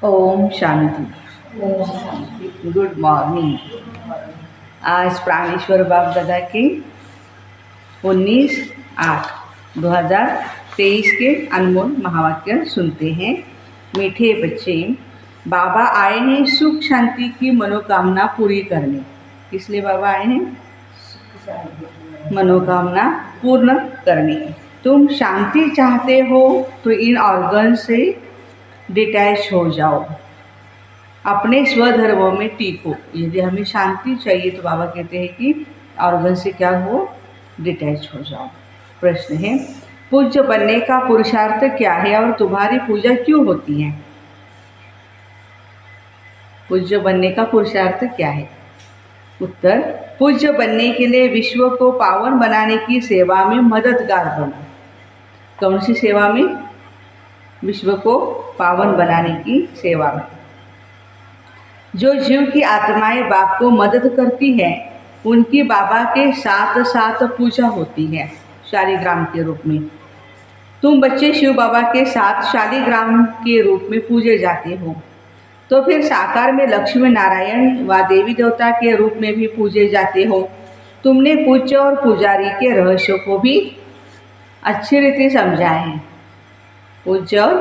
Om Shanti. Good morning. आज प्राणेश्वर बाप दादा की 19/8/2023 के अनमोल महावाक्य सुनते हैं। मीठे बच्चे, बाबा आए हैं सुख शांति की मनोकामना पूरी करने। किस लिए बाबा आए हैं? मनोकामना पूर्ण करने। तुम शांति चाहते हो तो इन ऑर्गन से डिटैच हो जाओ, अपने स्वधर्मों में टीको। यदि हमें शांति चाहिए तो बाबा कहते हैं कि ऑर्गन से क्या हो, डिटैच हो जाओ। प्रश्न है, पूज्य बनने का पुरुषार्थ क्या है और तुम्हारी पूजा क्यों होती है? पूज्य बनने का पुरुषार्थ क्या है? उत्तर, पूज्य बनने के लिए विश्व को पावन बनाने की सेवा में मददगार बनो। कौन सी सेवा में? विश्व को पावन बनाने की सेवा में। जो जीव की आत्माएं बाप को मदद करती है उनकी बाबा के साथ साथ पूजा होती है शालिग्राम के रूप में। तुम बच्चे शिव बाबा के साथ शालिग्राम के रूप में पूजे जाते हो, तो फिर साकार में लक्ष्मी नारायण व देवी देवता के रूप में भी पूजे जाते हो। तुमने पूज्य और पुजारी के रहस्य को भी अच्छी रीति समझाए हैं। पूज्य और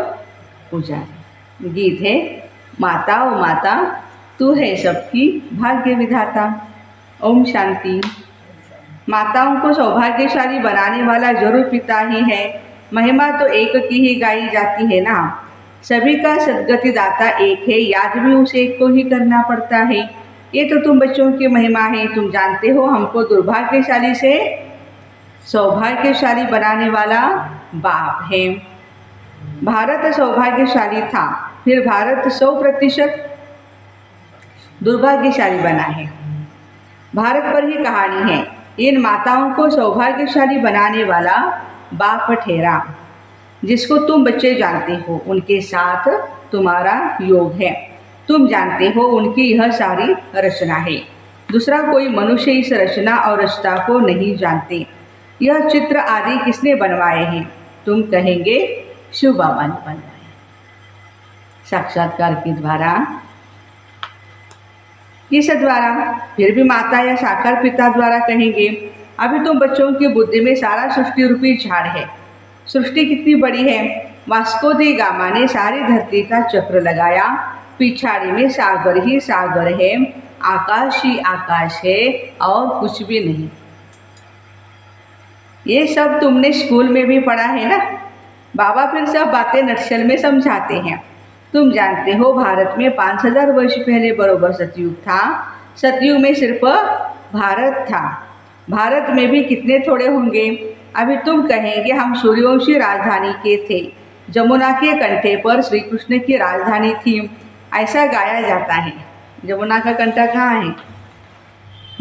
पुजारी। गीत है, माता ओ माता तू है सबकी भाग्य विधाता। ओम शांति। माताओं को सौभाग्यशाली बनाने वाला जरूर पिता ही है। महिमा तो एक की ही गाई जाती है ना। सभी का सद्गति दाता एक है, याद भी उसे एक को ही करना पड़ता है। ये तो तुम बच्चों की महिमा है। तुम जानते हो हमको दुर्भाग्यशाली से सौभाग्यशाली बनाने वाला बाप है। भारत सौभाग्यशाली था, फिर भारत 100% दुर्भाग्यशाली बना है। भारत पर ही कहानी है। इन माताओं को सौभाग्यशाली बनाने वाला बाप ठहरा, जिसको तुम बच्चे जानते हो। उनके साथ तुम्हारा योग है। तुम जानते हो उनकी यह सारी रचना है। दूसरा कोई मनुष्य इस रचना और रचना को नहीं जानते। यह चित्र आदि किसने बनवाए हैं? तुम कहेंगे शिव बाबा ने बनवाए, साक्षात्कार के द्वारा। किस द्वारा? फिर भी माता या साकार पिता द्वारा कहेंगे। अभी तुम बच्चों की बुद्धि में सारा सृष्टि रूपी झाड़ है। सृष्टि कितनी बड़ी है। वास्को दी गामा ने सारी धरती का चक्र लगाया। पिछाड़ी में सागर ही सागर है, आकाश ही आकाश है और कुछ भी नहीं। ये सब तुमने स्कूल में भी पढ़ा है ना। बाबा फिर सब बातें नक्शल में समझाते हैं। तुम जानते हो भारत में 5000 वर्ष पहले बरोबर सतयुग था। सतयुग में सिर्फ भारत था। भारत में भी कितने थोड़े होंगे। अभी तुम कहेंगे हम सूर्यवंशी राजधानी के थे। जमुना के कंठे पर श्री कृष्ण की राजधानी थी, ऐसा गाया जाता है। जमुना का कंठा कहाँ है?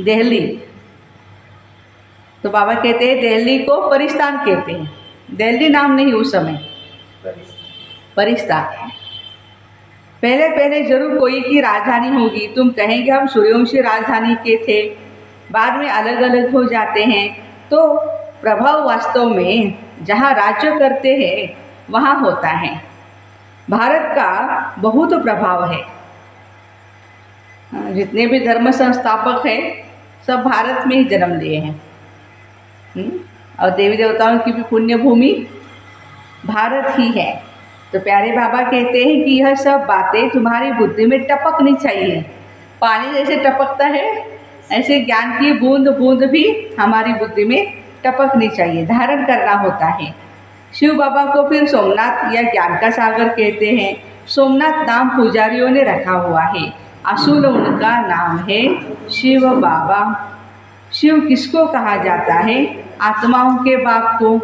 दिल्ली। तो बाबा कहते हैं दिल्ली को परिस्तान कहते हैं। दिल्ली नाम नहीं उस समय, परिस्तान। पहले पहले जरूर कोई की राजधानी होगी। तुम कहेंगे हम सूर्यवंशी राजधानी के थे, बाद में अलग अलग हो जाते हैं। तो प्रभाव वास्तव में जहाँ राज्य करते हैं वहाँ होता है। भारत का बहुत प्रभाव है। जितने भी धर्म संस्थापक हैं सब भारत में ही जन्म लिए हैं। और देवी देवताओं की भी पुण्य भूमि भारत ही है। तो प्यारे बाबा कहते हैं कि यह सब बातें तुम्हारी बुद्धि में टपकनी चाहिए। पानी जैसे टपकता है ऐसे ज्ञान की बूंद बूंद भी हमारी बुद्धि में टपकनी चाहिए, धारण करना होता है। शिव बाबा को फिर सोमनाथ या ज्ञान का सागर कहते हैं। सोमनाथ नाम पुजारियों ने रखा हुआ है। असूल उनका नाम है शिव बाबा। शिव किसको कहा जाता है? आत्माओं के बाप को।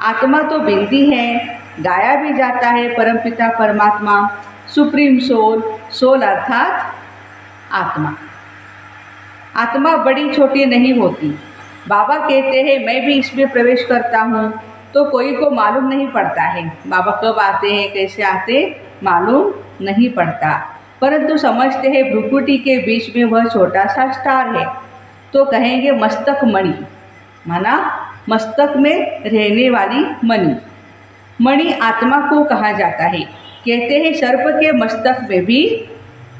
आत्मा तो बिंदी है, गाया भी जाता है परमपिता परमात्मा, सुप्रीम सोल। सोल अर्थात आत्मा। आत्मा बड़ी छोटी नहीं होती। बाबा कहते हैं मैं भी इसमें प्रवेश करता हूँ तो कोई को मालूम नहीं पड़ता है। बाबा कब आते हैं कैसे आते मालूम नहीं पड़ता, परंतु समझते हैं भ्रुकुटी के बीच में वह छोटा सा स्टार है। तो कहेंगे मस्तक मणि, माना मस्तक में रहने वाली मणि। मणि आत्मा को कहा जाता है। कहते हैं सर्प के मस्तक में भी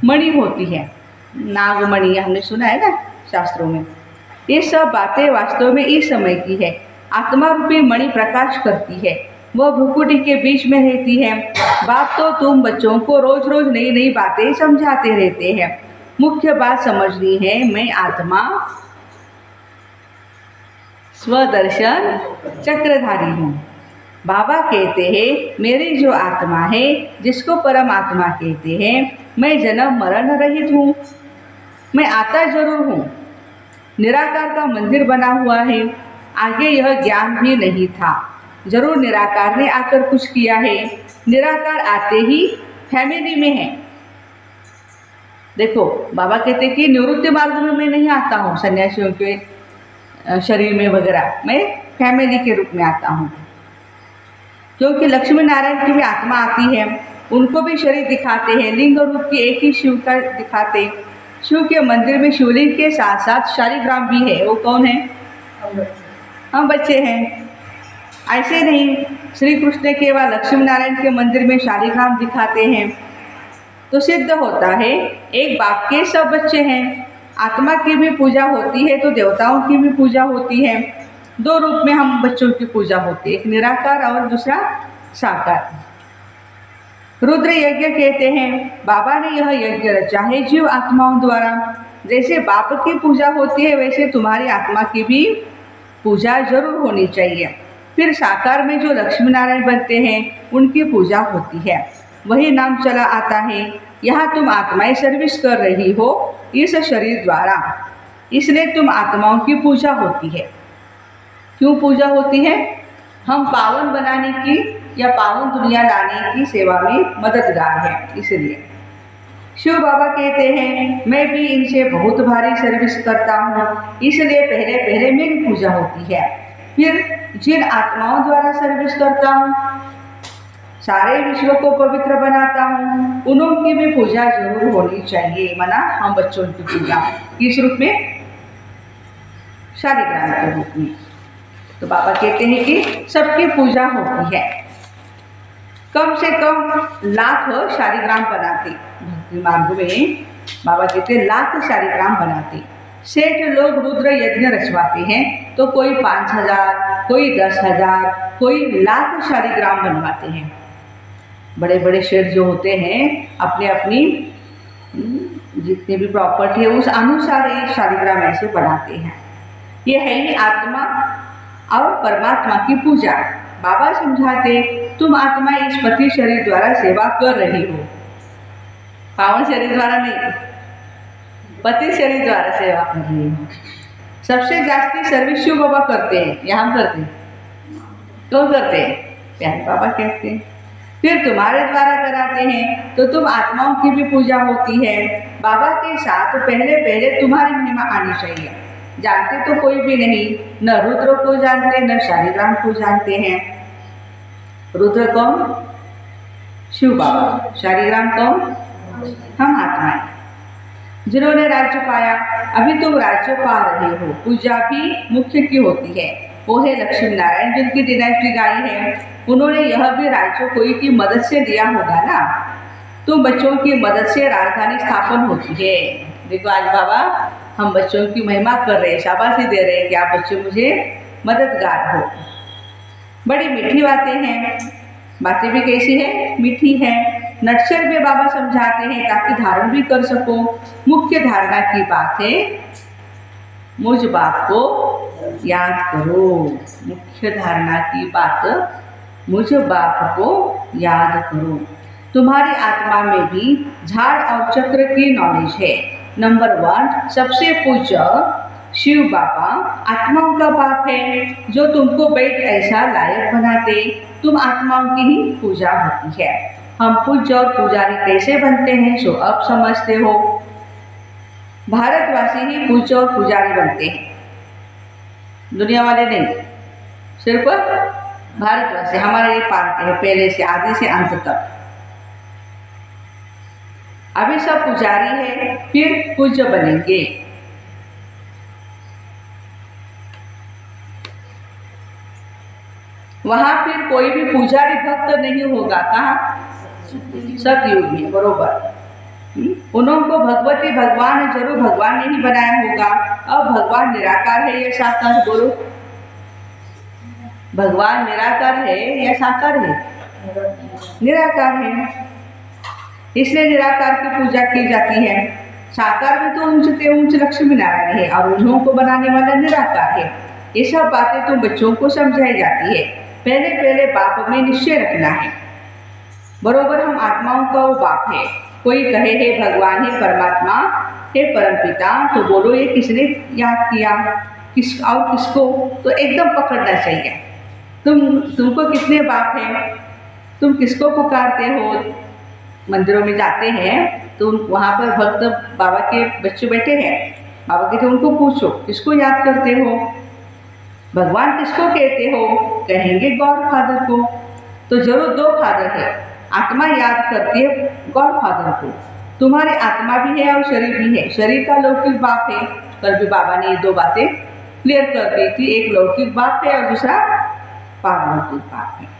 मणि होती है, नागमणि, हमने सुना है ना शास्त्रों में। ये सब बातें वास्तव में इस समय की है। आत्मा रूपी मणि प्रकाश करती है, वह भ्रुकुटी के बीच में रहती है। बाप तो तुम बच्चों को रोज रोज नई नई बातें समझाते रहते हैं। मुख्य बात समझनी है, मैं आत्मा स्वदर्शन चक्रधारी हूँ। बाबा कहते हैं मेरी जो आत्मा है, जिसको परमात्मा कहते हैं, मैं जन्म मरण रहित हूँ। मैं आता जरूर हूँ। निराकार का मंदिर बना हुआ है। आगे यह ज्ञान भी नहीं था, जरूर निराकार ने आकर कुछ किया है। निराकार आते ही फैमिली में है। देखो बाबा कहते कि निवृत्ति मार्ग में मैं नहीं आता हूँ सन्यासियों के शरीर में वगैरह, मैं फैमिली के रूप में आता हूँ। क्योंकि लक्ष्मी नारायण की भी आत्मा आती है, उनको भी शरीर दिखाते हैं। लिंग रूप की एक ही शिव का दिखाते। शिव के मंदिर में शिवलिंग के साथ साथ शालिग्राम भी है। वो कौन है? हम बच्चे हैं। ऐसे नहीं, श्री कृष्ण केवल लक्ष्मी नारायण के मंदिर में शालिग्राम दिखाते हैं तो सिद्ध होता है एक बाप के सब बच्चे हैं। आत्मा की भी पूजा होती है तो देवताओं की भी पूजा होती है। दो रूप में हम बच्चों की पूजा होती है, एक निराकार और दूसरा साकार। रुद्र यज्ञ कहते हैं बाबा ने यह यज्ञ रचा है जीव आत्माओं द्वारा। जैसे बाप की पूजा होती है वैसे तुम्हारी आत्मा की भी पूजा जरूर होनी चाहिए। फिर साकार में जो लक्ष्मी नारायण बनते हैं उनकी पूजा होती है, वही नाम चला आता है। यहाँ तुम आत्माएं सर्विस कर रही हो इस शरीर द्वारा, इसलिए तुम आत्माओं की पूजा होती है। क्यों पूजा होती है? हम पावन बनाने की या पावन दुनिया लाने की सेवा में मददगार है, इसलिए। शिव बाबा कहते हैं मैं भी इनसे बहुत भारी सर्विस करता हूँ, इसलिए पहले पहले मेरी पूजा होती है। फिर जिन आत्माओं द्वारा सर्विस करता हूँ, सारे विश्व को पवित्र बनाता हूँ, उनकी भी पूजा जरूर होनी चाहिए। माना हम बच्चों की पूजा किस रूप में? शालिग्राम के रूप में। तो बाबा कहते हैं कि सबकी पूजा होती है। कम से कम लाख शालिग्राम बनाते भक्ति मार्ग में। बाबा कहते हैं लाख शालिग्राम बनाते। सेठ लोग रुद्र यज्ञ रचवाते हैं तो कोई 5000, कोई 10,000, कोई लाख शालिग्राम बनवाते हैं। बड़े बड़े सेठ जो होते हैं अपने अपनी जितनी भी प्रॉपर्टी है उस अनुसार ये शालिग्राम ऐसे बनाते हैं। ये है ही आत्मा और परमात्मा की पूजा। बाबा समझाते तुम आत्मा इस पति शरीर द्वारा सेवा कर रही हो, पावन शरीर द्वारा नहीं, पति शरीर द्वारा सेवा कर रही हो। सबसे जास्ती सर्विस शिव बाबा करते हैं, यहाँ करते हैं। कौन करते हैं? प्यारे बाबा कहते हैं। फिर तुम्हारे द्वारा कराते हैं तो तुम आत्माओं की भी पूजा होती है। बाबा के साथ पहले पहले तुम्हारी महिमा आनी चाहिए। जानते तो कोई भी नहीं, न रुद्र को जानते न शालिग्राम को जानते हैं। रुद्र कौन? शिव बाबा। शालिग्राम कौन? हम आत्माएं जिन्होंने राज्य पाया। अभी तुम राज्य पा रहे हो। पूजा भी मुख्य की होती है, वो है लक्ष्मी नारायण जिनकी डिनाइटी गाई है। उन्होंने यह भी राज्य कोई की मदद से दिया होगा ना। तुम बच्चों की मदद से राजधानी स्थापन होती है। देखो आज बाबा हम बच्चों की महिमा कर रहे हैं, शाबाशी दे रहे हैं कि आप बच्चे मुझे मददगार हो। बड़ी मीठी बातें हैं। बातें भी कैसी है? मीठी है। नटशर में बाबा समझाते हैं ताकि धारण भी कर सको। मुख्य धारणा की बात है मुझ बाप को याद करो। मुख्य धारणा की बात मुझ बाप को याद करो। तुम्हारी आत्मा में भी झाड़ और चक्र की नॉलेज है। नंबर 1 सबसे पूज्य शिव बाबा आत्माओं का बाप है जो तुमको बैठ ऐसा लायक बनाते। तुम आत्माओं की ही पूजा होती है। हम पूज्य और पुजारी कैसे बनते हैं सो अब समझते हो। भारतवासी ही पूज्य और पुजारी बनते हैं, दुनिया वाले नहीं। सिर्फ भारतवासी हमारे ये पालते हैं पहले से आदि से अंत तक। अभी सब पुजारी है, फिर पूज्य बनेंगे। वहां फिर कोई भी पुजारी भक्त नहीं होगा। कहाँ? सतयुग में, बरोबर। उनको भगवती भगवान जरूर भगवान ने ही बनाया होगा। अब भगवान निराकार है या साकार, बोलो। भगवान निराकार है या साकार है? निराकार है, इसलिए निराकार की पूजा की जाती है। साकार में तो ऊंचते ऊंच लक्ष्मी नारायण है और उन्हों को बनाने वाला निराकार है। ये सब बातें तो बच्चों को समझाई जाती है। पहले पहले बाप में निश्चय रखना है, बरोबर। हम आत्माओं का वो बाप है। कोई कहे हे भगवान, हे परमात्मा, हे परमपिता, तो बोलो ये किसने याद किया, किस और किसको? तो एकदम पकड़ना चाहिए। तुमको कितने बाप हैं, तुम किसको पुकारते हो? मंदिरों में जाते हैं तो वहाँ पर भक्त बाबा के बच्चे बैठे हैं, बाबा कहते उनको पूछो किसको याद करते हो, भगवान किसको कहते हो? कहेंगे गॉड फादर को। तो जरूर दो फादर है, आत्मा याद करती है गॉड फादर को। तुम्हारी आत्मा भी है और शरीर भी है। शरीर का लौकिक बाप है, कल भी बाबा ने ये दो बातें क्लियर कर दी थी। एक लौकिक बाप है और दूसरा पारलौकिक बाप है।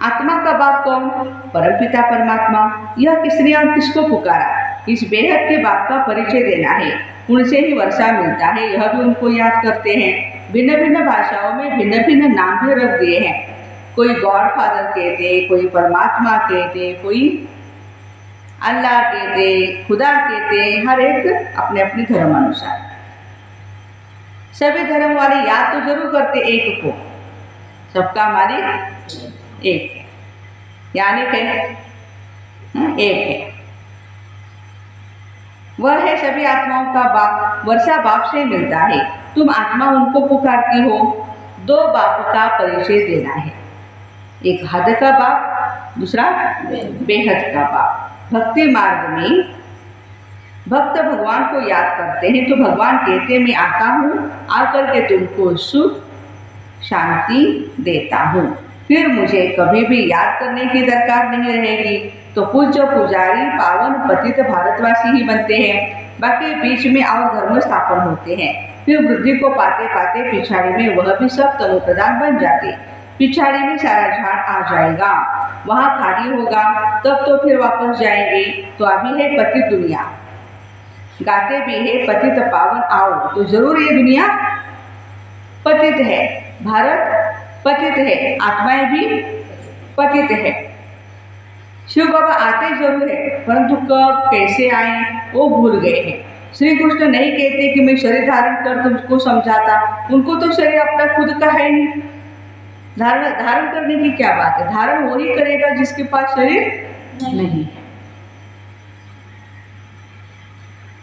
आत्मा का बाप कौन? परमपिता परमात्मा। यह किसने और किसको पुकारा? इस बेहद के बाप का परिचय देना है। उनसे ही वर्षा मिलता है, यह भी उनको याद करते हैं। भिन्न भिन्न भाषाओं में भिन्न भिन्न नाम भी रख दिए हैं। कोई गॉड फादर कहते, कोई परमात्मा कहते, कोई अल्लाह कहते, खुदा कहते, हर एक अपने अपने धर्म अनुसार। सभी धर्म वाले याद तो जरूर करते एक को, सबका मालिक एक है, यानी एक है। वह है सभी आत्माओं का बाप। वर्षा बाप से मिलता है, तुम आत्मा उनको पुकारती हो। दो बाप का परिचय देना है, एक हद का बाप, दूसरा बेहद का बाप। भक्ति मार्ग में भक्त भगवान को याद करते हैं तो भगवान कहते मैं आता हूँ, आकर के तुमको सुख शांति देता हूँ, फिर मुझे कभी भी याद करने की दरकार नहीं रहेगी। तो पूज्य पुजारी पावन पतित भारतवासी ही बनते हैं, बाकी बीच में और धर्म स्थापन होते हैं। फिर वृद्धि को पाते पाते पिछाड़ी में वह भी सब तनु प्रधान बन जाते। पिछाड़ी में सारा झाड़ आ जाएगा, वहाँ खाली होगा, तब तो फिर वापस जाएंगे। तो अभी है पतित दुनिया, गाते भी है पतित पावन आओ, तो जरूर ये दुनिया पतित है, भारत पतित है, आत्माएं भी पतित है। शिव बाबा आते जरूर है, परंतु कब कैसे आए वो भूल गए हैं। श्री कृष्ण नहीं कहते कि मैं शरीर धारण कर तुमको समझाता, उनको तो शरीर अपना खुद का है नहीं। धारण करने की क्या बात है? धारण वही करेगा जिसके पास शरीर नहीं है।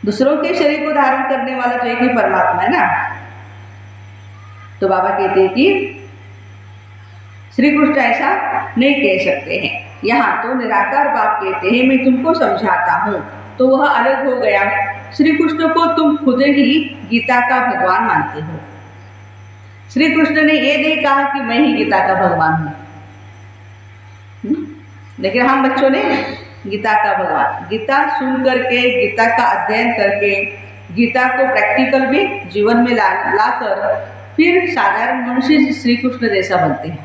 दूसरों के शरीर को धारण करने वाला तो एक ही परमात्मा है ना। तो बाबा कहते हैं कि श्री कृष्ण ऐसा नहीं कह सकते हैं। यहाँ तो निराकार बाप कहते हैं मैं तुमको समझाता हूँ, तो वह अलग हो गया। श्री कृष्ण को तुम खुद ही गीता का भगवान मानते हो। श्री कृष्ण ने ये नहीं कहा कि मैं ही गीता का भगवान हूँ, लेकिन हम बच्चों ने गीता का भगवान, गीता सुन करके, गीता का अध्ययन करके, गीता को प्रैक्टिकल में जीवन में ला कर फिर साधारण मनुष्य श्री कृष्ण जैसा बनते हैं।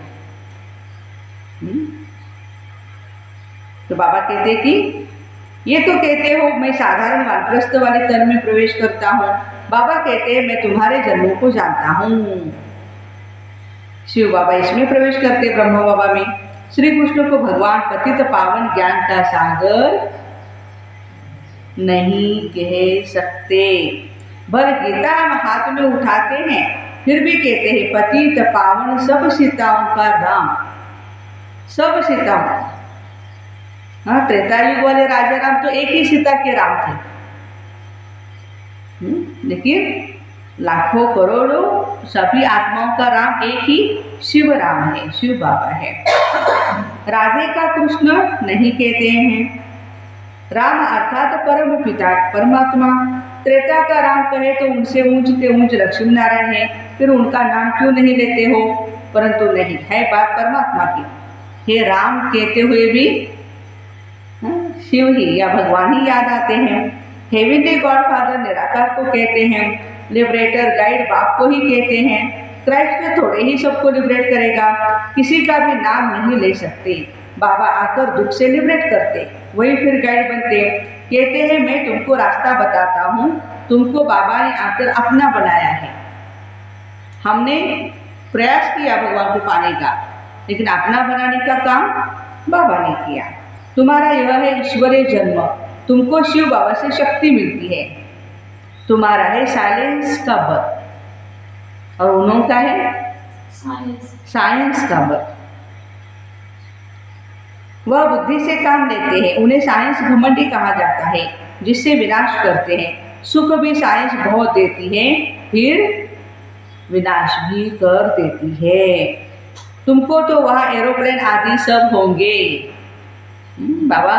तो बाबा कहते कि ये तो कहते हो मैं साधारण वानप्रस्थ वाले तन में प्रवेश करता हूँ, बाबा कहते हैं मैं तुम्हारे जन्मों को जानता हूँ। शिव बाबा इसमें प्रवेश करते ब्रह्म बाबा में। श्री कृष्ण को भगवान पतित पावन ज्ञान का सागर नहीं कह सकते। भर गीता हम हाथ में उठाते हैं, फिर भी कहते हैं पतित पावन सब सीताओं का राम, सब सीताओं। हाँ, त्रेता युग वाले राजा राम तो एक ही सीता के राम थे, लेकिन लाखों करोड़ों सभी आत्माओं का राम एक ही शिव राम है, शिव बाबा है। राधे का कृष्ण नहीं कहते हैं। राम अर्थात परम पिता परमात्मा। त्रेता का राम कहे तो उनसे ऊंचते ऊंच लक्ष्मी नारायण है, फिर उनका नाम क्यों नहीं लेते हो? परंतु नहीं है बात परमात्मा की। हे राम कहते हुए भी शिव ही या भगवान ही याद आते हैं। हेवेनली गॉड फादर निराकार को कहते हैं, लिबरेटर गाइड बाप को ही कहते हैं। क्राइस्ट थोड़े ही सबको लिबरेट करेगा, किसी का भी नाम नहीं ले सकते। बाबा आकर दुख से लिबरेट करते, वही फिर गाइड बनते। कहते हैं मैं तुमको रास्ता बताता हूँ, तुमको बाबा ने आकर अपना बनाया है। हमने प्रयास किया भगवान को पाने का, लेकिन अपना बनाने का काम बाबा ने किया। तुम्हारा यह है ईश्वरीय जन्म, तुमको शिव बाबा से शक्ति मिलती है। तुम्हारा है साइलेंस का बर्थ और उन्हों का है साइंस का बर्थ। वह बुद्धि से काम लेते हैं, उन्हें साइंस घमंडी कहा जाता है, जिससे विनाश करते हैं। सुख भी साइंस बहुत देती है, फिर विनाश भी कर देती है। तुमको तो वहाँ एरोप्लेन आदि सब होंगे। बाबा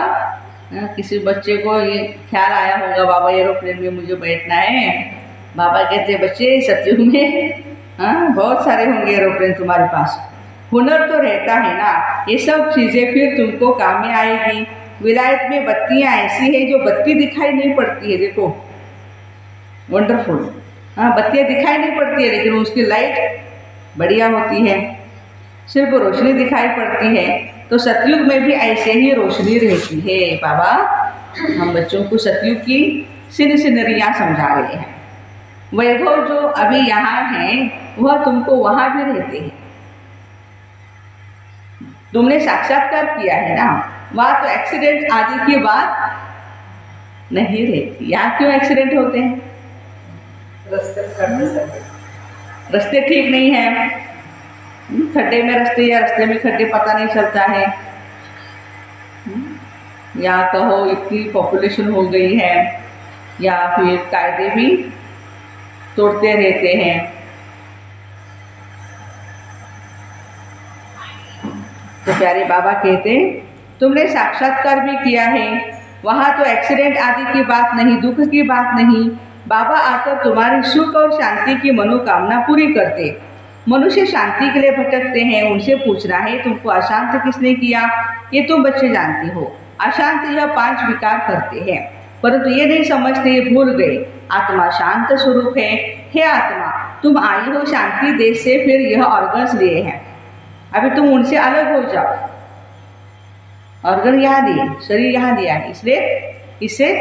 किसी बच्चे को ये ख्याल आया होगा बाबा एरोप्लेन में मुझे बैठना है। बाबा कहते बच्चे सत्युग में बहुत सारे होंगे एरोप्लेन तुम्हारे पास। हुनर तो रहता है ना, ये सब चीज़ें फिर तुमको काम में आएगी। विलायत में बत्तियाँ ऐसी है जो बत्ती दिखाई नहीं पड़ती है। देखो वंडरफुल, बत्तियाँ दिखाई नहीं पड़ती है, लेकिन उसकी लाइट बढ़िया होती है, सिर्फ रोशनी दिखाई पड़ती है। तो सतयुग में भी ऐसे ही रोशनी रहती है। बाबा हम बच्चों को सतयुग की सीनरियाँ समझा रहे हैं। वैभव जो अभी यहाँ है वह तुमको वहाँ भी रहते हैं। तुमने साक्षात्कार किया है ना, वहाँ तो एक्सीडेंट आदि की बात नहीं रहती। यहाँ क्यों एक्सीडेंट होते हैं? रास्ते ठीक नहीं है, खड्डे में रास्ते या रास्ते में खड्डे पता नहीं चलता है। या कहो इतनी पॉपुलेशन हो गई है, या फिर कायदे भी तोड़ते रहते हैं। तो प्यारे बाबा कहते तुमने साक्षात्कार भी किया है, वहाँ तो एक्सीडेंट आदि की बात नहीं, दुख की बात नहीं। बाबा आकर तुम्हारी सुख और शांति की मनोकामना पूरी करते। मनुष्य शांति के लिए भटकते हैं, उनसे पूछना है तुमको अशांत किसने किया? ये तुम बच्चे जानते हो। अशांत यह 5 विकार करते हैं, परंतु ये नहीं समझते, ये भूल गए आत्मा शांत स्वरूप है। हे आत्मा, तुम आई हो शांति देश से, फिर यह ऑर्गन्स लिए हैं, अभी तुम उनसे अलग हो जाओ। ऑर्गन यहाँ दिए, शरीर यहाँ दिया है, इसलिए इससे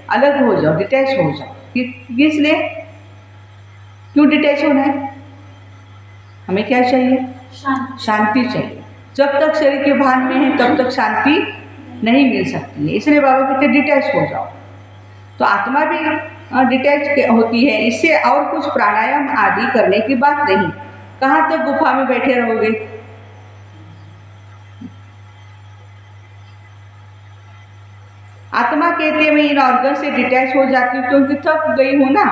अलग हो जाओ, डिटैच हो जाओ। किसलिए, क्यों डिटैच होना है? हमें क्या चाहिए? शांति चाहिए। जब तक शरीर के भान में है तब तक शांति नहीं मिल सकती है, इसलिए बाबा कहते डिटैच हो जाओ। तो आत्मा भी डिटैच होती है, इससे और कुछ प्राणायाम आदि करने की बात नहीं। कहाँ तक गुफा में बैठे रहोगे? आत्मा कहते हैं मैं इन ऑर्गन से डिटैच हो जाती हूँ क्योंकि थक गई हूँ ना,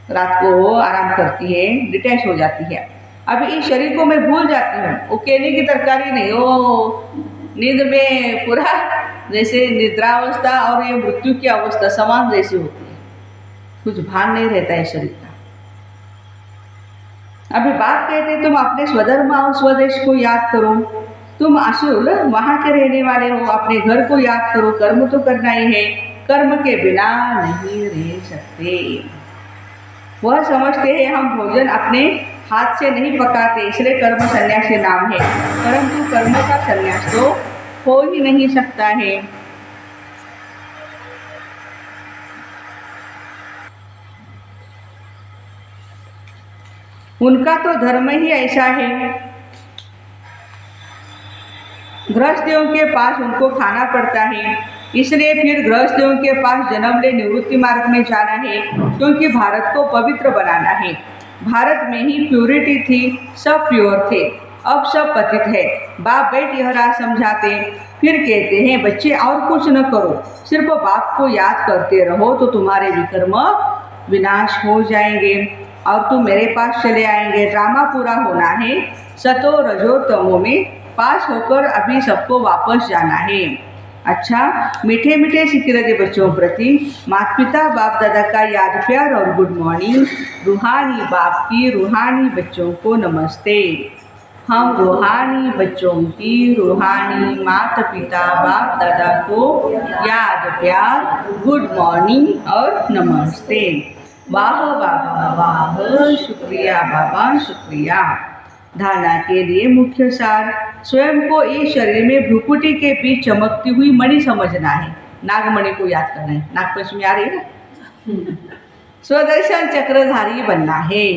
रात को आराम करती है, डिटैच हो जाती है। अभी इस शरीर को मैं भूल जाती हूँ। वो केले की तरकारी नहीं, वो नींद में पूरा जैसे निद्रावस्था और ये मृत्यु की अवस्था समान जैसी होती है, कुछ भान नहीं रहता है शरीर का। अभी बाप कहते तुम अपने स्वधर्म और स्वदेश को याद करो। तुम असुर वहाँ के रहने वाले हो, अपने घर को याद करो। कर्म तो करना ही है, कर्म के बिना नहीं रह सकते। वह समझते हैं हम भोजन अपने हाथ से नहीं पकाते, इसलिए कर्म संन्यासी नाम है, परंतु कर्म का संन्यास तो हो ही नहीं सकता है। उनका तो धर्म ही ऐसा है। गृहस्थियों के पास उनको खाना पड़ता है, इसलिए फिर गृहस्थियों के पास जन्म ले निवृत्ति मार्ग में जाना है, क्योंकि भारत को पवित्र बनाना है। भारत में ही प्योरिटी थी, सब प्योर थे, अब सब पतित है। बाप बैठ यह राह समझाते, फिर कहते हैं बच्चे और कुछ न करो, सिर्फ बाप को याद करते रहो तो तुम्हारे विकर्म विनाश हो जाएंगे और तुम मेरे पास चले आएंगे। ड्रामा पूरा होना है, सतो रजो तमो में पास होकर अभी सबको वापस जाना है। अच्छा, मीठे मीठे सिक्के लगे बच्चों प्रति माता पिता बाप दादा का याद प्यार और गुड मॉर्निंग। रूहानी बाप की रूहानी बच्चों को नमस्ते। हम रूहानी बच्चों की रूहानी माता पिता बाप दादा को याद प्यार गुड मॉर्निंग और नमस्ते। वाह बाबा वाह, शुक्रिया बाबा शुक्रिया। धारणा के लिए मुख्य सार, स्वयं को इस शरीर में भ्रुकुटी के बीच चमकती हुई मणि समझना है। नागमणि को याद करना है, नागपंचमी आ रही है ना। स्वदर्शन चक्रधारी बनना है।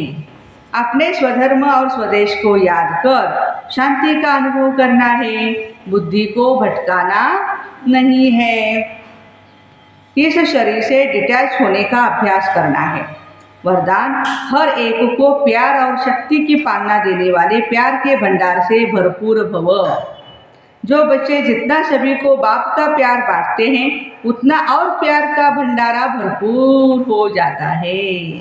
अपने स्वधर्म और स्वदेश को याद कर शांति का अनुभव करना है, बुद्धि को भटकाना नहीं है। इस शरीर से डिटैच होने का अभ्यास करना है। वरदान, हर एक को प्यार और शक्ति की पालना देने वाले प्यार के भंडार से भरपूर भव। जो बच्चे जितना सभी को बाप का प्यार बांटते हैं, उतना और प्यार का भंडारा भरपूर हो जाता है।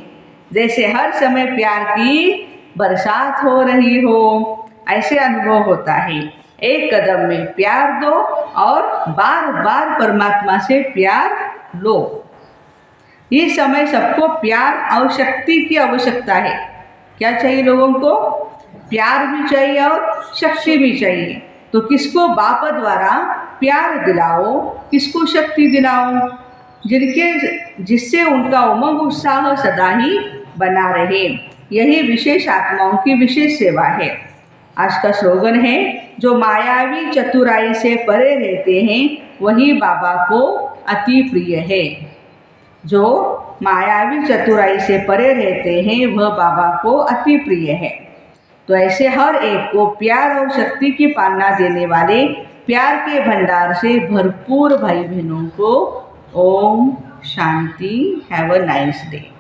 जैसे हर समय प्यार की बरसात हो रही हो, ऐसे अनुभव होता है। एक कदम में प्यार दो और बार बार परमात्मा से प्यार लो। इस समय सबको प्यार और शक्ति की आवश्यकता है। क्या चाहिए लोगों को? प्यार भी चाहिए और शक्ति भी चाहिए। तो किसको बाप द्वारा प्यार दिलाओ, किसको शक्ति दिलाओ? जिससे उनका उमंग उत्साह सदा ही बना रहे। यही विशेष आत्माओं की विशेष सेवा है। आज का स्लोगन है, जो मायावी चतुराई से परे रहते हैं वही बाबा को अति प्रिय है। जो मायावी चतुराई से परे रहते हैं वह बाबा को अति प्रिय है। तो ऐसे हर एक को प्यार और शक्ति की पालना देने वाले प्यार के भंडार से भरपूर भाई बहनों को ओम शांति। Have a nice day.